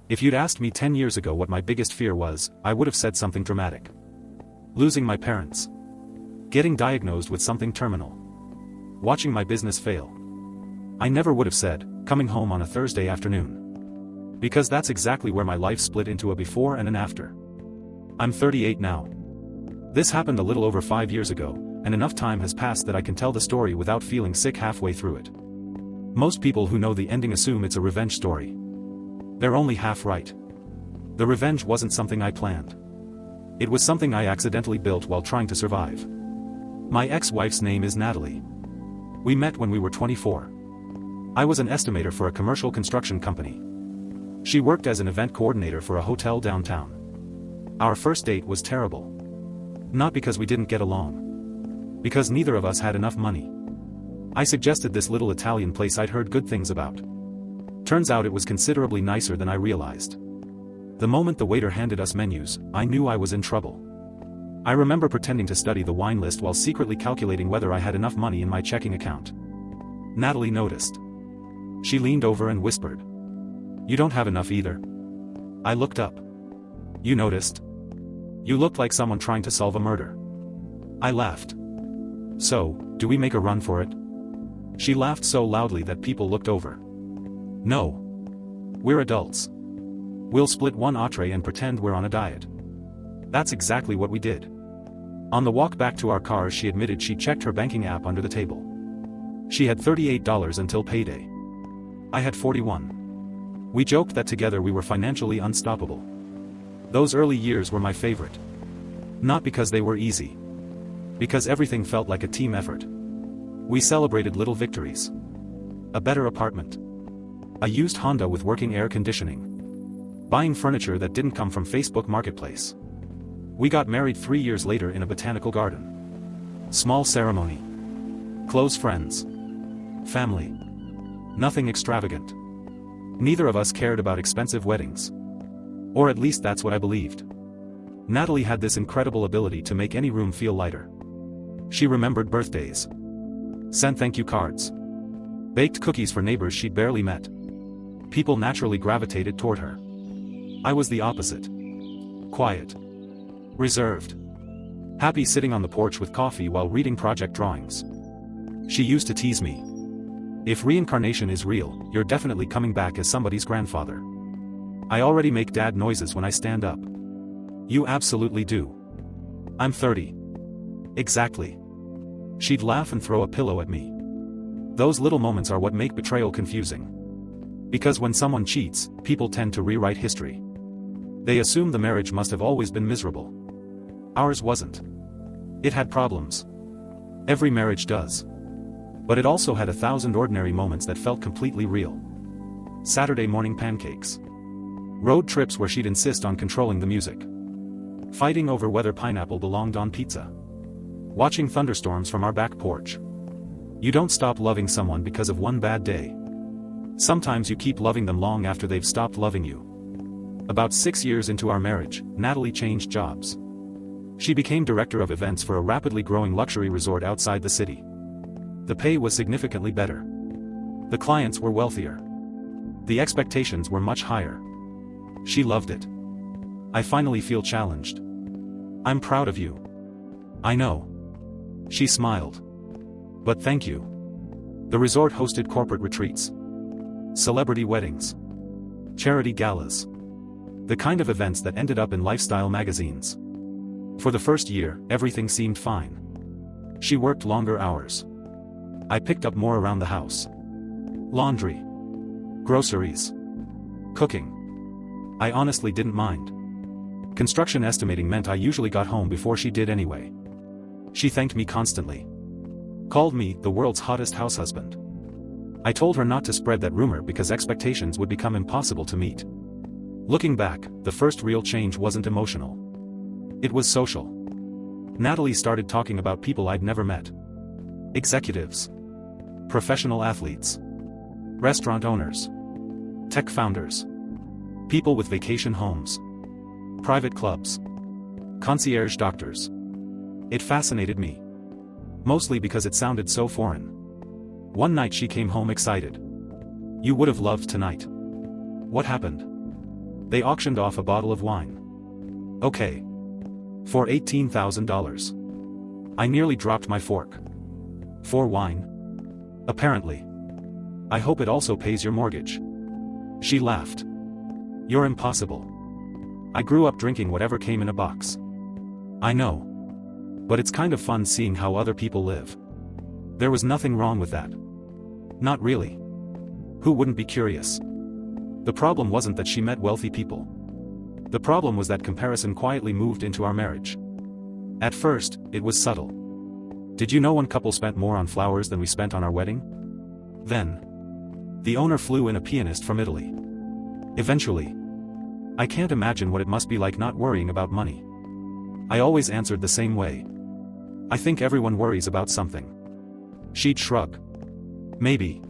If you'd asked me 10 years ago what my biggest fear was, I would have said something dramatic. Losing my parents. Getting diagnosed with something terminal. Watching my business fail. I never would have said, coming home on a Thursday afternoon. Because that's exactly where my life split into a before and an after. I'm 38 now. This happened a little over 5 years ago, and enough time has passed that I can tell the story without feeling sick halfway through it. Most people who know the ending assume it's a revenge story. They're only half right. The revenge wasn't something I planned. It was something I accidentally built while trying to survive. My ex-wife's name is Natalie. We met when we were 24. I was an estimator for a commercial construction company. She worked as an event coordinator for a hotel downtown. Our first date was terrible. Not because we didn't get along. Because neither of us had enough money. I suggested this little Italian place I'd heard good things about. Turns out it was considerably nicer than I realized. The moment the waiter handed us menus, I knew I was in trouble. I remember pretending to study the wine list while secretly calculating whether I had enough money in my checking account. Natalie noticed. She leaned over and whispered. "You don't have enough either." I looked up. "You noticed? You looked like someone trying to solve a murder." I laughed. "So, do we make a run for it?" She laughed so loudly that people looked over. "No. We're adults. We'll split one entree and pretend we're on a diet." That's exactly what we did. On the walk back to our car, she admitted she checked her banking app under the table. She had $38 until payday. I had 41. We joked that together we were financially unstoppable. Those early years were my favorite. Not because they were easy. Because everything felt like a team effort. We celebrated little victories. A better apartment. A used Honda with working air conditioning. Buying furniture that didn't come from Facebook Marketplace. We got married 3 years later in a botanical garden. Small ceremony. Close friends. Family. Nothing extravagant. Neither of us cared about expensive weddings. Or at least that's what I believed. Natalie had this incredible ability to make any room feel lighter. She remembered birthdays. Sent thank you cards. Baked cookies for neighbors she'd barely met. People naturally gravitated toward her. I was the opposite. Quiet. Reserved. Happy sitting on the porch with coffee while reading project drawings. She used to tease me. "If reincarnation is real, you're definitely coming back as somebody's grandfather. I already make dad noises when I stand up." "You absolutely do." "I'm 30. Exactly." She'd laugh and throw a pillow at me. Those little moments are what make betrayal confusing. Because when someone cheats, people tend to rewrite history. They assume the marriage must have always been miserable. Ours wasn't. It had problems. Every marriage does. But it also had 1,000 ordinary moments that felt completely real. Saturday morning pancakes. Road trips where she'd insist on controlling the music. Fighting over whether pineapple belonged on pizza. Watching thunderstorms from our back porch. You don't stop loving someone because of one bad day. Sometimes you keep loving them long after they've stopped loving you. About 6 years into our marriage, Natalie changed jobs. She became director of events for a rapidly growing luxury resort outside the city. The pay was significantly better. The clients were wealthier. The expectations were much higher. She loved it. I finally feel challenged. "I'm proud of you." "I know." She smiled. "But thank you." The resort hosted corporate retreats. Celebrity weddings. Charity galas. The kind of events that ended up in lifestyle magazines. For the first year, everything seemed fine. She worked longer hours. I picked up more around the house. Laundry. Groceries. Cooking. I honestly didn't mind. Construction estimating meant I usually got home before she did anyway. She thanked me constantly. Called me the world's hottest house husband. I told her not to spread that rumor because expectations would become impossible to meet. Looking back, the first real change wasn't emotional. It was social. Natalie started talking about people I'd never met. Executives. Professional athletes. Restaurant owners. Tech founders. People with vacation homes. Private clubs. Concierge doctors. It fascinated me. Mostly because it sounded so foreign. One night she came home excited. "You would have loved tonight." "What happened?" They auctioned off a bottle of wine. Okay. For $18,000. I nearly dropped my fork. For wine? Apparently. I hope it also pays your mortgage. She laughed. You're impossible. I grew up drinking whatever came in a box. I know. But it's kind of fun seeing how other people live. There was nothing wrong with that. Not really. Who wouldn't be curious? The problem wasn't that she met wealthy people. The problem was that comparison quietly moved into our marriage. At first, it was subtle. Did you know one couple spent more on flowers than we spent on our wedding? Then, the owner flew in a pianist from Italy. Eventually, I can't imagine what it must be like not worrying about money. I always answered the same way. I think everyone worries about something. She'd shrug. Maybe.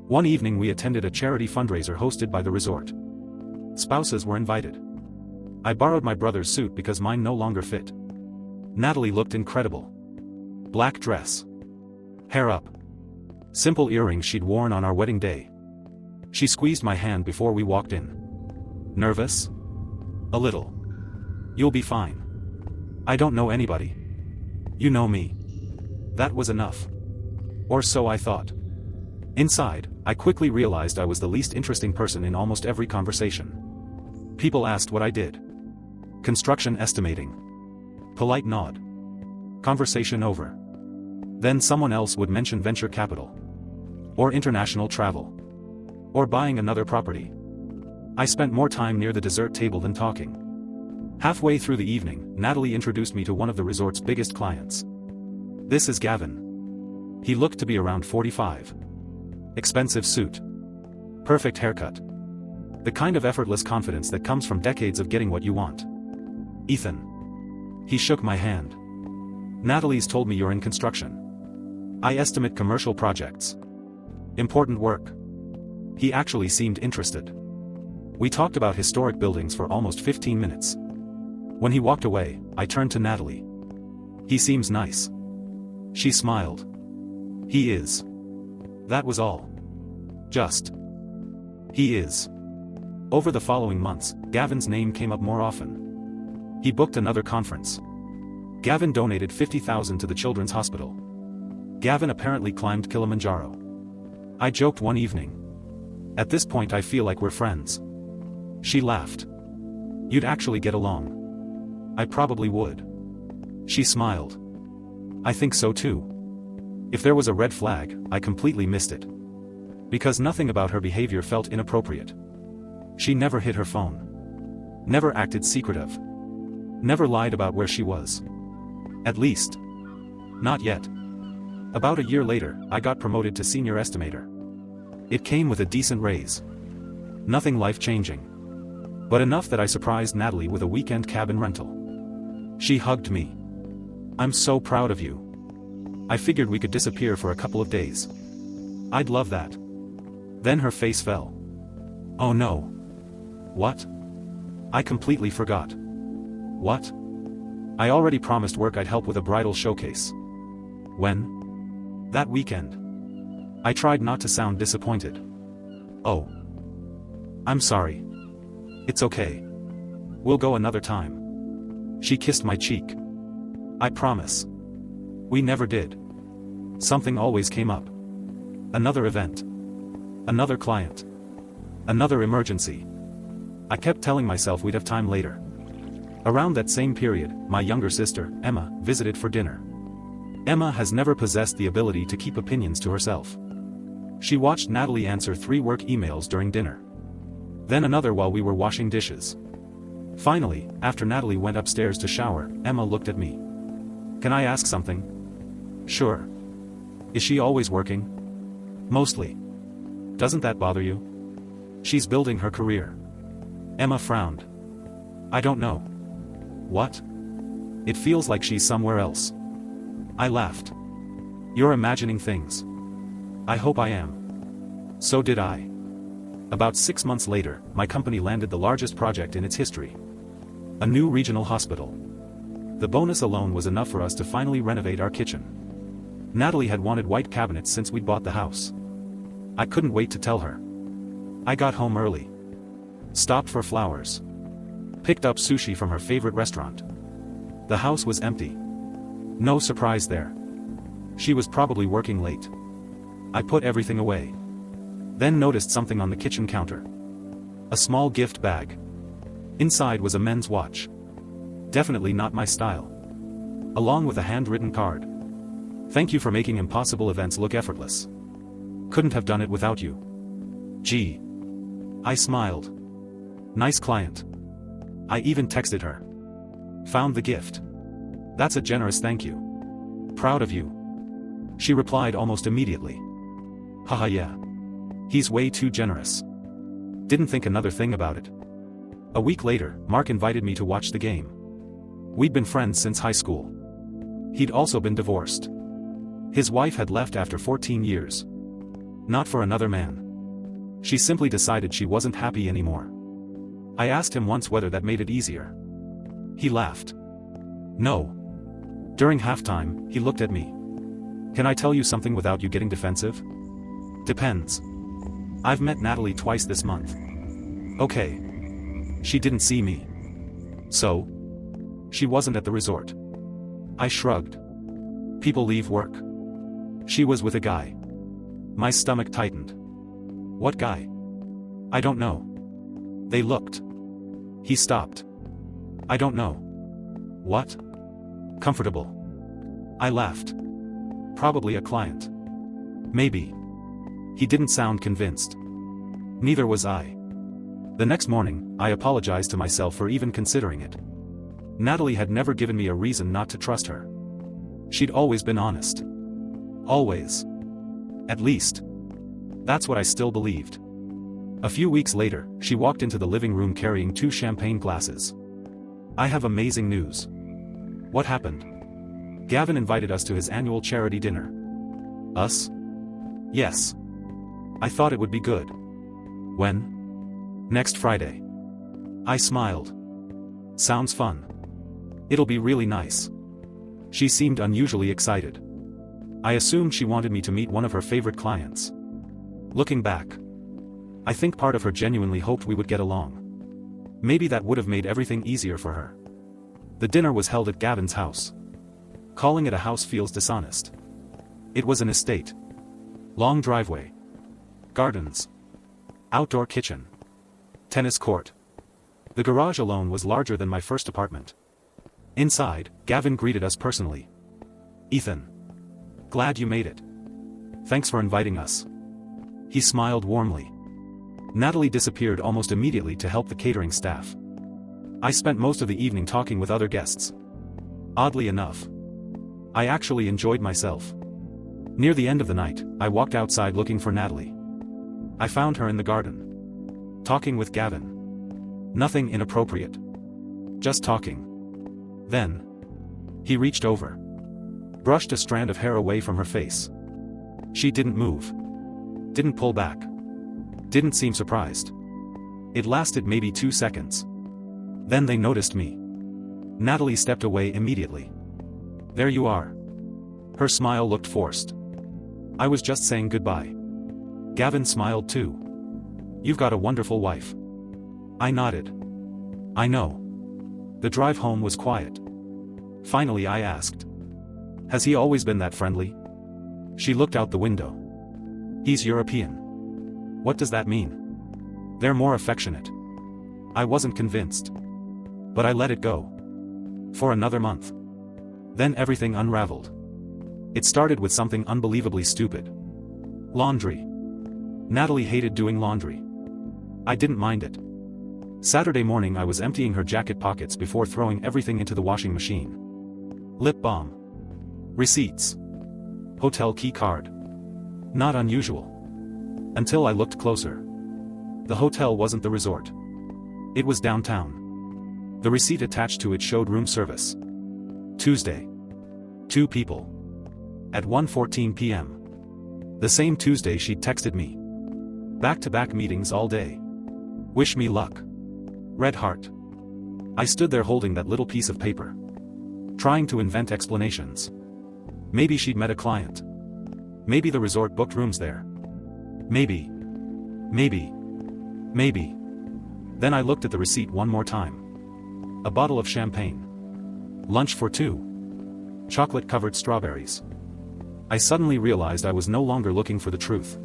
One evening we attended a charity fundraiser hosted by the resort. Spouses were invited. I borrowed my brother's suit because mine no longer fit. Natalie looked incredible. Black dress. Hair up. Simple earrings she'd worn on our wedding day. She squeezed my hand before we walked in. Nervous? A little. You'll be fine. I don't know anybody. You know me. That was enough. Or so I thought. Inside, I quickly realized I was the least interesting person in almost every conversation. People asked what I did. Construction estimating. Polite nod. Conversation over. Then someone else would mention venture capital. Or international travel. Or buying another property. I spent more time near the dessert table than talking. Halfway through the evening, Natalie introduced me to one of the resort's biggest clients. This is Gavin. He looked to be around 45. Expensive suit. Perfect haircut. The kind of effortless confidence that comes from decades of getting what you want. Ethan. He shook my hand. Natalie's told me you're in construction. I estimate commercial projects. Important work. He actually seemed interested. We talked about historic buildings for almost 15 minutes. When he walked away, I turned to Natalie. He seems nice. She smiled. He is. That was all. Just. He is. Over the following months, Gavin's name came up more often. He booked another conference. Gavin donated $50,000 to the children's hospital. Gavin apparently climbed Kilimanjaro. I joked one evening. At this point I feel like we're friends. She laughed. You'd actually get along. I probably would. She smiled. I think so too. If there was a red flag, I completely missed it. Because nothing about her behavior felt inappropriate. She never hid her phone. Never acted secretive. Never lied about where she was. At least. Not yet. About a year later, I got promoted to senior estimator. It came with a decent raise. Nothing life-changing. But enough that I surprised Natalie with a weekend cabin rental. She hugged me. I'm so proud of you. I figured we could disappear for a couple of days. I'd love that. Then her face fell. Oh no. What? I completely forgot. What? I already promised work I'd help with a bridal showcase. When? That weekend. I tried not to sound disappointed. Oh. I'm sorry. It's okay. We'll go another time. She kissed my cheek. I promise. We never did. Something always came up. Another event. Another client. Another emergency. I kept telling myself we'd have time later. Around that same period, my younger sister, Emma, visited for dinner. Emma has never possessed the ability to keep opinions to herself. She watched Natalie answer 3 work emails during dinner. Then another while we were washing dishes. Finally, after Natalie went upstairs to shower, Emma looked at me. Can I ask something? Sure. Is she always working? Mostly. Doesn't that bother you? She's building her career. Emma frowned. I don't know. What? It feels like she's somewhere else. I laughed. You're imagining things. I hope I am. So did I. About 6 months later, my company landed the largest project in its history. A new regional hospital. The bonus alone was enough for us to finally renovate our kitchen. Natalie had wanted white cabinets since we'd bought the house. I couldn't wait to tell her. I got home early. Stopped for flowers. Picked up sushi from her favorite restaurant. The house was empty. No surprise there. She was probably working late. I put everything away. Then noticed something on the kitchen counter. A small gift bag. Inside was a men's watch. Definitely not my style. Along with a handwritten card. Thank you for making impossible events look effortless. Couldn't have done it without you. Gee. I smiled. Nice client. I even texted her. Found the gift. That's a generous thank you. Proud of you. She replied almost immediately. Haha, yeah. He's way too generous. Didn't think another thing about it. A week later, Mark invited me to watch the game. We'd been friends since high school. He'd also been divorced. His wife had left after 14 years. Not for another man. She simply decided she wasn't happy anymore. I asked him once whether that made it easier. He laughed. No. During halftime, he looked at me. Can I tell you something without you getting defensive? Depends. I've met Natalie twice this month. Okay. She didn't see me. So? She wasn't at the resort. I shrugged. People leave work. She was with a guy. My stomach tightened. What guy? I don't know. They looked. He stopped. I don't know. What? Comfortable. I laughed. Probably a client. Maybe. He didn't sound convinced. Neither was I. The next morning, I apologized to myself for even considering it. Natalie had never given me a reason not to trust her. She'd always been honest. Always. At least. That's what I still believed. A few weeks later, she walked into the living room carrying 2 champagne glasses. I have amazing news. What happened? Gavin invited us to his annual charity dinner. Us? Yes. I thought it would be good. When? Next Friday. I smiled. Sounds fun. It'll be really nice. She seemed unusually excited. I assumed she wanted me to meet one of her favorite clients. Looking back, I think part of her genuinely hoped we would get along. Maybe that would have made everything easier for her. The dinner was held at Gavin's house. Calling it a house feels dishonest. It was an estate. Long driveway. Gardens. Outdoor kitchen. Tennis court. The garage alone was larger than my first apartment. Inside, Gavin greeted us personally. Ethan. Glad you made it. Thanks for inviting us. He smiled warmly. Natalie disappeared almost immediately to help the catering staff. I spent most of the evening talking with other guests. Oddly enough, I actually enjoyed myself. Near the end of the night, I walked outside looking for Natalie. I found her in the garden. Talking with Gavin. Nothing inappropriate. Just talking. Then, he reached over. Brushed a strand of hair away from her face. She didn't move. Didn't pull back. Didn't seem surprised. It lasted maybe 2 seconds. Then they noticed me. Natalie stepped away immediately. There you are. Her smile looked forced. I was just saying goodbye. Gavin smiled too. You've got a wonderful wife. I nodded. I know. The drive home was quiet. Finally I asked. Has he always been that friendly? She looked out the window. He's European. What does that mean? They're more affectionate. I wasn't convinced. But I let it go. For another month. Then everything unraveled. It started with something unbelievably stupid. Laundry. Natalie hated doing laundry. I didn't mind it. Saturday morning I was emptying her jacket pockets before throwing everything into the washing machine. Lip balm. Receipts. Hotel key card. Not unusual. Until I looked closer. The hotel wasn't the resort. It was downtown. The receipt attached to it showed room service. Tuesday. 2 people. At 1:14 p.m. The same Tuesday she'd texted me. Back-to-back meetings all day. Wish me luck. Red heart. I stood there holding that little piece of paper. Trying to invent explanations. Maybe she'd met a client. Maybe the resort booked rooms there. Maybe. Then I looked at the receipt one more time. A bottle of champagne. Lunch for two. Chocolate-covered strawberries. I suddenly realized I was no longer looking for the truth.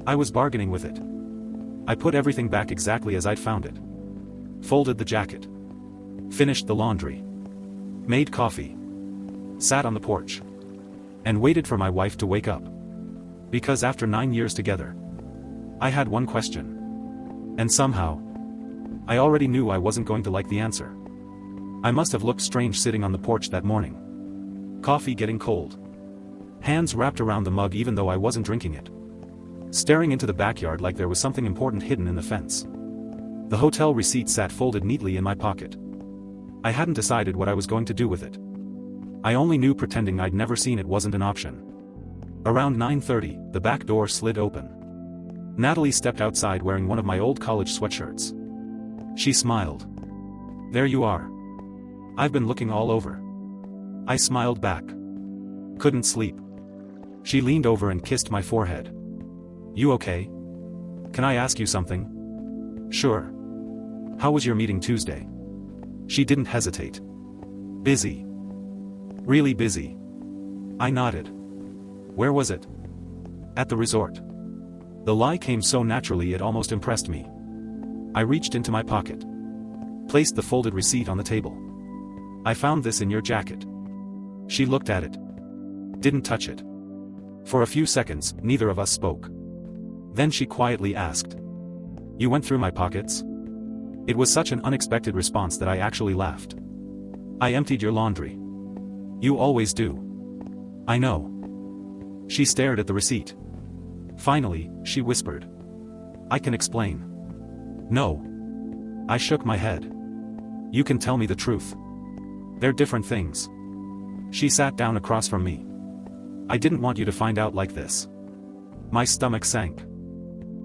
I was bargaining with it. I put everything back exactly as I'd found it. Folded the jacket. Finished the laundry. Made coffee. Sat on the porch. And waited for my wife to wake up. Because after 9 years together, I had one question. And somehow, I already knew I wasn't going to like the answer. I must have looked strange sitting on the porch that morning. Coffee getting cold. Hands wrapped around the mug even though I wasn't drinking it. Staring into the backyard like there was something important hidden in the fence. The hotel receipt sat folded neatly in my pocket. I hadn't decided what I was going to do with it. I only knew pretending I'd never seen it wasn't an option. Around 9:30, the back door slid open. Natalie stepped outside wearing one of my old college sweatshirts. She smiled. "There you are. I've been looking all over." I smiled back. "Couldn't sleep." She leaned over and kissed my forehead. "You okay? Can I ask you something?" "Sure. How was your meeting Tuesday?" She didn't hesitate. "Busy. Really busy." I nodded. "Where was it?" "At the resort." The lie came so naturally it almost impressed me. I reached into my pocket. Placed the folded receipt on the table. "I found this in your jacket." She looked at it. Didn't touch it. For a few seconds, neither of us spoke. Then she quietly asked, "You went through my pockets?" It was such an unexpected response that I actually laughed. "I emptied your laundry." "You always do." "I know." She stared at the receipt. Finally, she whispered, "I can explain." "No." I shook my head. "You can tell me the truth. They're different things." She sat down across from me. "I didn't want you to find out like this." My stomach sank.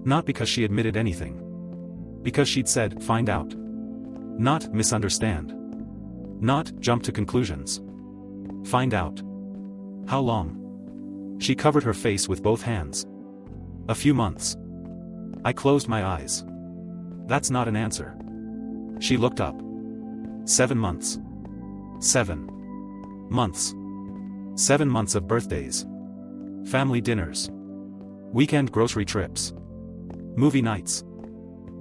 Not because she admitted anything. Because she'd said, "Find out." Not misunderstand. Not jump to conclusions. Find out. How long? She covered her face with both hands. "A few months." I closed my eyes. "That's not an answer." She looked up. 7 months. 7 months. 7 months of birthdays. Family dinners. Weekend grocery trips. Movie nights.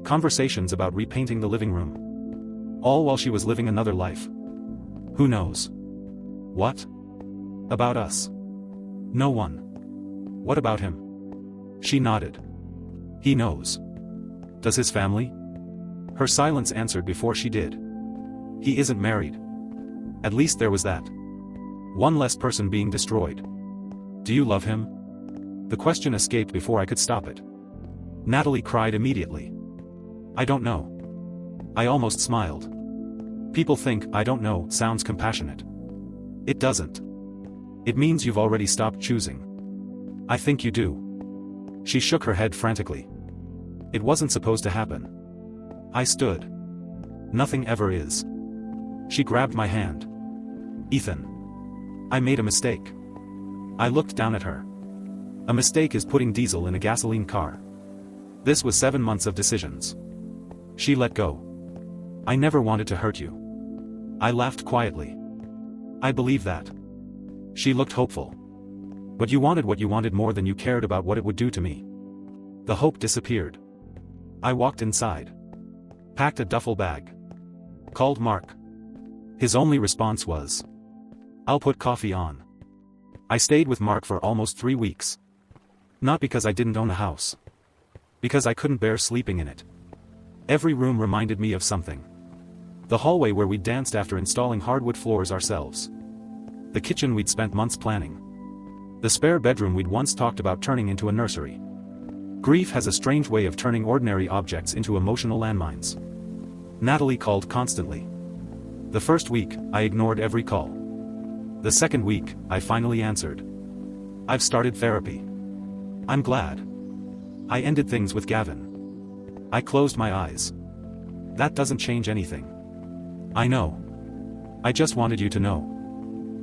Conversations about repainting the living room. All while she was living another life. Who knows? What? About us? No one. What about him? She nodded. He knows. Does his family? Her silence answered before she did. He isn't married. At least there was that. One less person being destroyed. Do you love him? The question escaped before I could stop it. Natalie cried immediately. I don't know. I almost smiled. People think "I don't know" sounds compassionate. It doesn't. It means you've already stopped choosing. I think you do. She shook her head frantically. It wasn't supposed to happen. I stood. Nothing ever is. She grabbed my hand. Ethan. I made a mistake. I looked down at her. A mistake is putting diesel in a gasoline car. This was 7 months of decisions. She let go. I never wanted to hurt you. I laughed quietly. I believe that. She looked hopeful. But you wanted what you wanted more than you cared about what it would do to me. The hope disappeared. I walked inside. Packed a duffel bag. Called Mark. His only response was, "I'll put coffee on." I stayed with Mark for almost 3 weeks. Not because I didn't own a house. Because I couldn't bear sleeping in it. Every room reminded me of something. The hallway where we'd danced after installing hardwood floors ourselves. The kitchen we'd spent months planning. The spare bedroom we'd once talked about turning into a nursery. Grief has a strange way of turning ordinary objects into emotional landmines. Natalie called constantly. The first week, I ignored every call. The second week, I finally answered. I've started therapy. I'm glad. I ended things with Gavin. I closed my eyes. That doesn't change anything. I know. I just wanted you to know.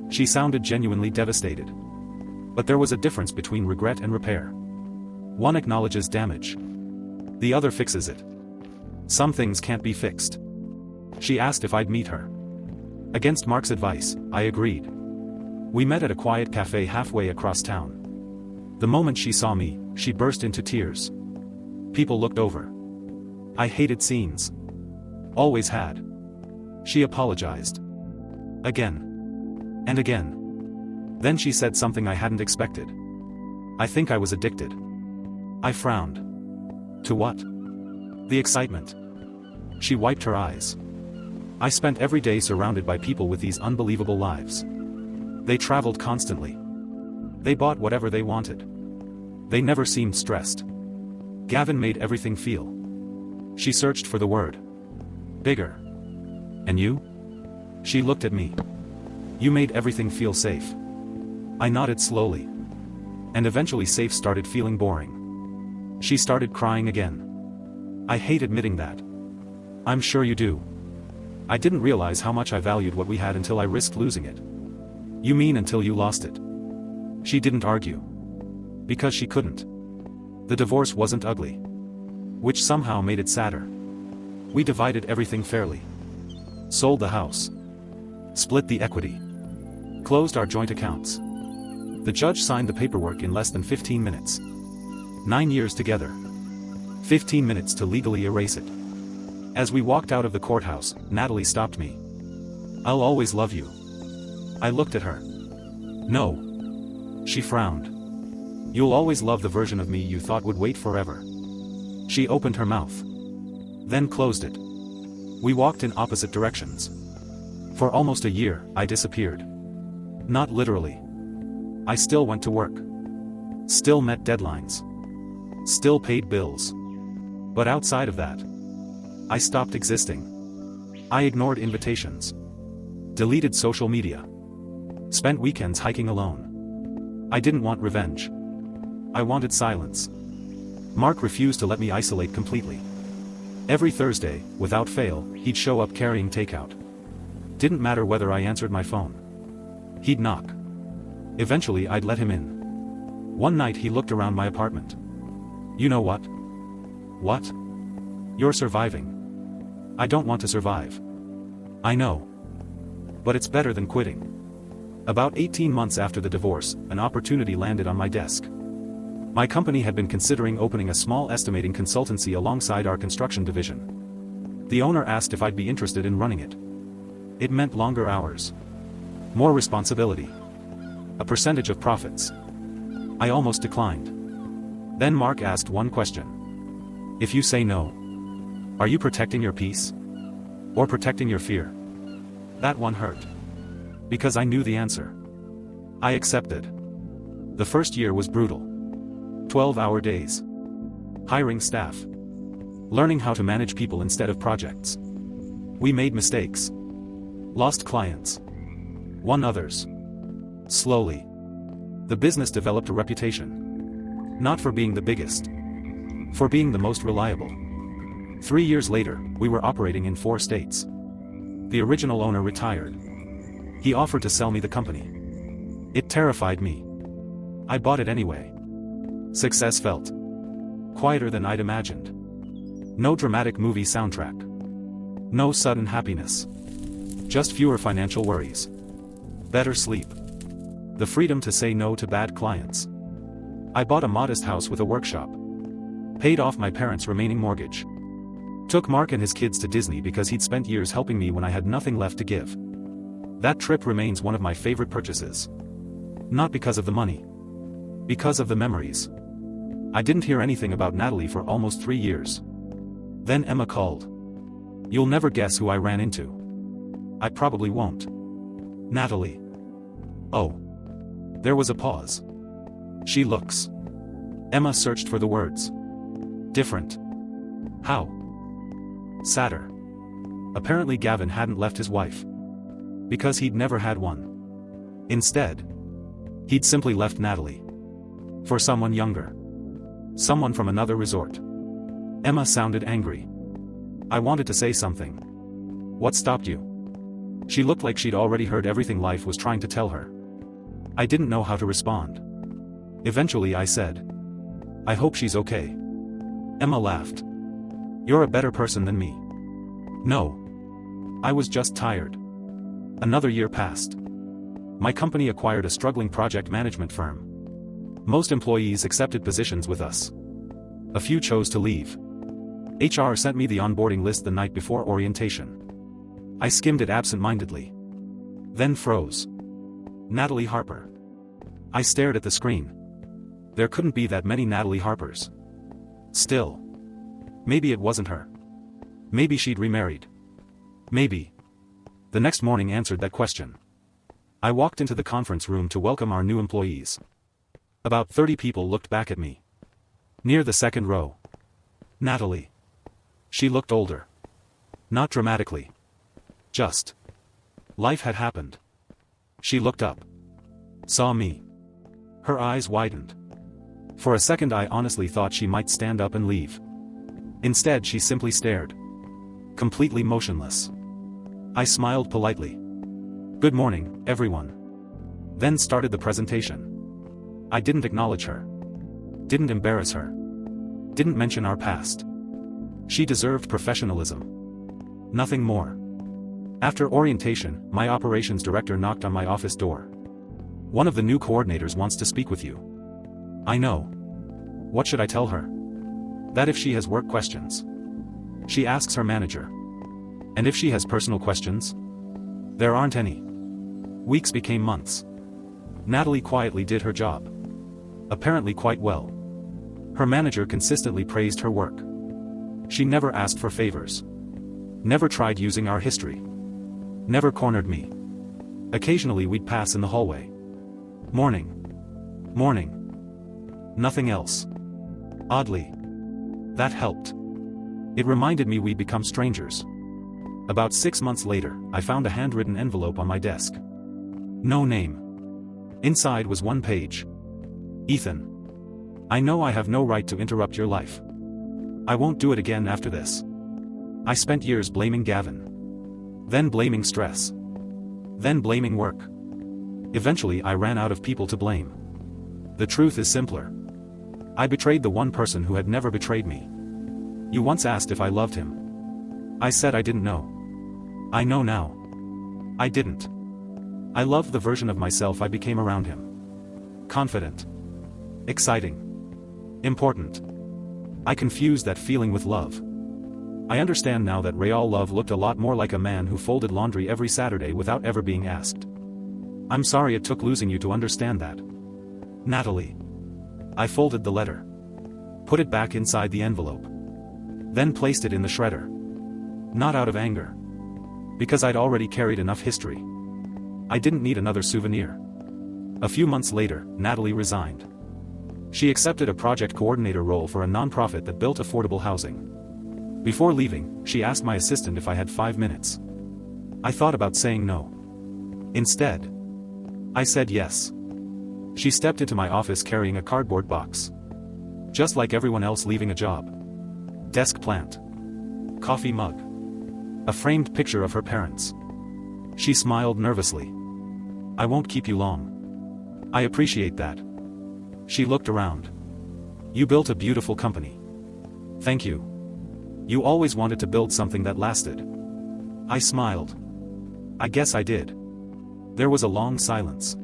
She sounded genuinely devastated. But there was a difference between regret and repair. One acknowledges damage. The other fixes it. Some things can't be fixed. She asked if I'd meet her. Against Mark's advice, I agreed. We met at a quiet cafe halfway across town. The moment she saw me, she burst into tears. People looked over. I hated scenes. Always had. She apologized. Again. And again. Then she said something I hadn't expected. I think I was addicted. I frowned. To what? The excitement. She wiped her eyes. I spent every day surrounded by people with these unbelievable lives. They traveled constantly. They bought whatever they wanted. They never seemed stressed. Gavin made everything feel. She searched for the word. Bigger. And you? She looked at me. You made everything feel safe. I nodded slowly. And eventually safe started feeling boring. She started crying again. I hate admitting that. I'm sure you do. I didn't realize how much I valued what we had until I risked losing it. You mean until you lost it? She didn't argue. Because she couldn't. The divorce wasn't ugly. Which somehow made it sadder. We divided everything fairly. Sold the house. Split the equity. Closed our joint accounts. The judge signed the paperwork in less than 15 minutes. 9 years together. 15 minutes to legally erase it. As we walked out of the courthouse, Natalie stopped me. I'll always love you. I looked at her. No. She frowned. You'll always love the version of me you thought would wait forever. She opened her mouth. Then closed it. We walked in opposite directions. For almost a year, I disappeared. Not literally. I still went to work. Still met deadlines. Still paid bills. But outside of that, I stopped existing. I ignored invitations. Deleted social media. Spent weekends hiking alone. I didn't want revenge. I wanted silence. Mark refused to let me isolate completely. Every Thursday, without fail, he'd show up carrying takeout. Didn't matter whether I answered my phone. He'd knock. Eventually I'd let him in. One night he looked around my apartment. You know what? What? You're surviving. I don't want to survive. I know. But it's better than quitting. About 18 months after the divorce, an opportunity landed on my desk. My company had been considering opening a small estimating consultancy alongside our construction division. The owner asked if I'd be interested in running it. It meant longer hours. More responsibility. A percentage of profits. I almost declined. Then Mark asked one question. If you say no, are you protecting your peace? Or protecting your fear? That one hurt. Because I knew the answer. I accepted. The first year was brutal. 12-hour days. Hiring staff. Learning how to manage people instead of projects. We made mistakes. Lost clients. Won others. Slowly. The business developed a reputation. Not for being the biggest. For being the most reliable. 3 years later, we were operating in 4 states. The original owner retired. He offered to sell me the company. It terrified me. I bought it anyway. Success felt quieter than I'd imagined. No dramatic movie soundtrack. No sudden happiness. Just fewer financial worries. Better sleep. The freedom to say no to bad clients. I bought a modest house with a workshop. Paid off my parents' remaining mortgage. Took Mark and his kids to Disney because he'd spent years helping me when I had nothing left to give. That trip remains one of my favorite purchases. Not because of the money. Because of the memories. I didn't hear anything about Natalie for almost 3 years. Then Emma called. You'll never guess who I ran into. I probably won't. Natalie. Oh. There was a pause. She looks. Emma searched for the words. Different. How? Sadder. Apparently Gavin hadn't left his wife. Because he'd never had one. Instead, he'd simply left Natalie. For someone younger. Someone from another resort. Emma sounded angry. I wanted to say something. What stopped you? She looked like she'd already heard everything life was trying to tell her. I didn't know how to respond. Eventually I said. I hope she's okay. Emma laughed. You're a better person than me. No. I was just tired. Another year passed. My company acquired a struggling project management firm. Most employees accepted positions with us. A few chose to leave. HR sent me the onboarding list the night before orientation. I skimmed it absent-mindedly. Then froze. Natalie Harper. I stared at the screen. There couldn't be that many Natalie Harpers. Still. Maybe it wasn't her. Maybe she'd remarried. Maybe. The next morning answered that question. I walked into the conference room to welcome our new employees. About 30 people looked back at me. Near the second row. Natalie. She looked older. Not dramatically. Just. Life had happened. She looked up. Saw me. Her eyes widened. For a second I honestly thought she might stand up and leave. Instead she simply stared. Completely motionless. I smiled politely. Good morning, everyone. Then started the presentation. I didn't acknowledge her. Didn't embarrass her. Didn't mention our past. She deserved professionalism. Nothing more. After orientation, my operations director knocked on my office door. One of the new coordinators wants to speak with you. I know. What should I tell her? That if she has work questions. She asks her manager. And if she has personal questions? There aren't any. Weeks became months. Natalie quietly did her job. Apparently quite well. Her manager consistently praised her work. She never asked for favors. Never tried using our history. Never cornered me. Occasionally we'd pass in the hallway. Morning. Morning. Nothing else. Oddly. That helped. It reminded me we'd become strangers. About 6 months later, I found a handwritten envelope on my desk. No name. Inside was one page. Ethan. I know I have no right to interrupt your life. I won't do it again after this. I spent years blaming Gavin. Then blaming stress. Then blaming work. Eventually I ran out of people to blame. The truth is simpler. I betrayed the one person who had never betrayed me. You once asked if I loved him. I said I didn't know. I know now. I didn't. I loved the version of myself I became around him. Confident. Exciting. Important. I confused that feeling with love. I understand now that real love looked a lot more like a man who folded laundry every Saturday without ever being asked. I'm sorry it took losing you to understand that. Natalie. I folded the letter. Put it back inside the envelope. Then placed it in the shredder. Not out of anger. Because I'd already carried enough history. I didn't need another souvenir. A few months later, Natalie resigned. She accepted a project coordinator role for a nonprofit that built affordable housing. Before leaving, she asked my assistant if I had 5 minutes. I thought about saying no. Instead, I said yes. She stepped into my office carrying a cardboard box. Just like everyone else leaving a job. Desk plant. Coffee mug. A framed picture of her parents. She smiled nervously. I won't keep you long. I appreciate that. She looked around. You built a beautiful company. Thank you. You always wanted to build something that lasted. I smiled. I guess I did. There was a long silence.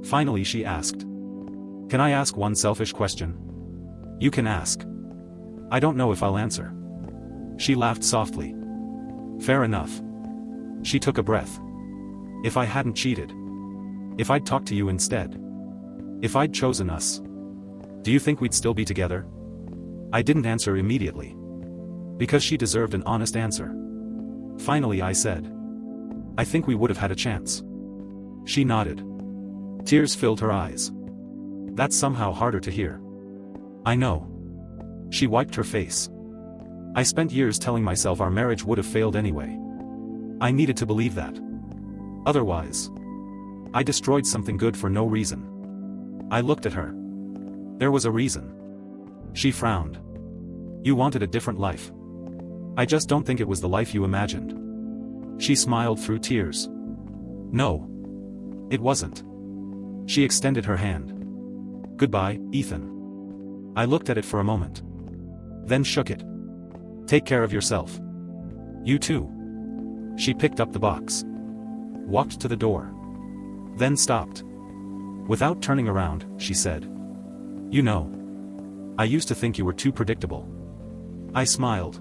Finally she asked. Can I ask one selfish question? You can ask. I don't know if I'll answer. She laughed softly. Fair enough. She took a breath. If I hadn't cheated. If I'd talked to you instead. If I'd chosen us. Do you think we'd still be together? I didn't answer immediately. Because she deserved an honest answer. Finally I said. I think we would have had a chance. She nodded. Tears filled her eyes. That's somehow harder to hear. I know. She wiped her face. I spent years telling myself our marriage would have failed anyway. I needed to believe that. Otherwise, I destroyed something good for no reason. I looked at her. There was a reason. She frowned. You wanted a different life. I just don't think it was the life you imagined. She smiled through tears. No. It wasn't. She extended her hand. Goodbye, Ethan. I looked at it for a moment. Then shook it. Take care of yourself. You too. She picked up the box. Walked to the door. Then stopped. Without turning around, she said, "You know, I used to think you were too predictable." I smiled.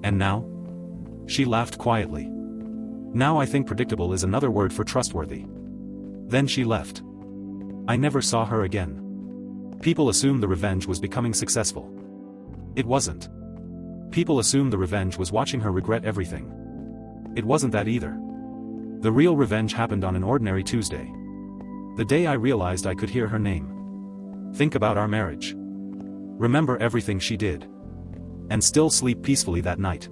"And now?" She laughed quietly. "Now I think predictable is another word for trustworthy." Then she left. I never saw her again. People assumed the revenge was becoming successful. It wasn't. People assumed the revenge was watching her regret everything. It wasn't that either. The real revenge happened on an ordinary Tuesday. The day I realized I could hear her name. Think about our marriage. Remember everything she did. And still sleep peacefully that night.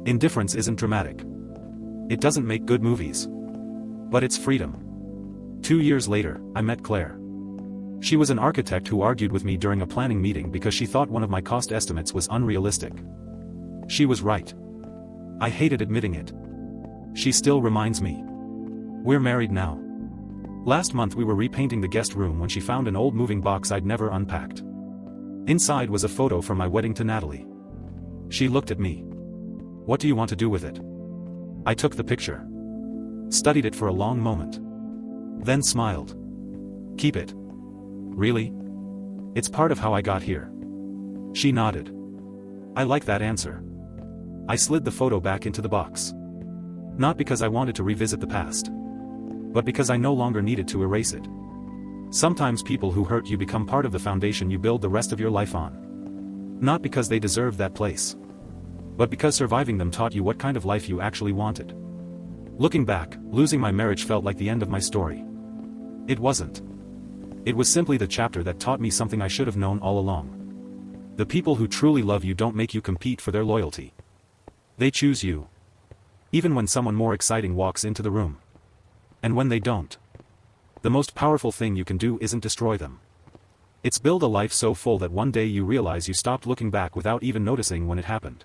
Indifference isn't dramatic. It doesn't make good movies. But it's freedom. 2 years later, I met Claire. She was an architect who argued with me during a planning meeting because she thought one of my cost estimates was unrealistic. She was right. I hated admitting it. She still reminds me. We're married now. Last month we were repainting the guest room when she found an old moving box I'd never unpacked. Inside was a photo from my wedding to Natalie. She looked at me. "What do you want to do with it?" I took the picture. Studied it for a long moment. Then smiled. "Keep it." "Really? It's part of how I got here." She nodded. "I like that answer." I slid the photo back into the box. Not because I wanted to revisit the past. But because I no longer needed to erase it. Sometimes people who hurt you become part of the foundation you build the rest of your life on. Not because they deserved that place. But because surviving them taught you what kind of life you actually wanted. Looking back, losing my marriage felt like the end of my story. It wasn't. It was simply the chapter that taught me something I should have known all along. The people who truly love you don't make you compete for their loyalty. They choose you. Even when someone more exciting walks into the room. And when they don't. The most powerful thing you can do isn't destroy them. It's build a life so full that one day you realize you stopped looking back without even noticing when it happened.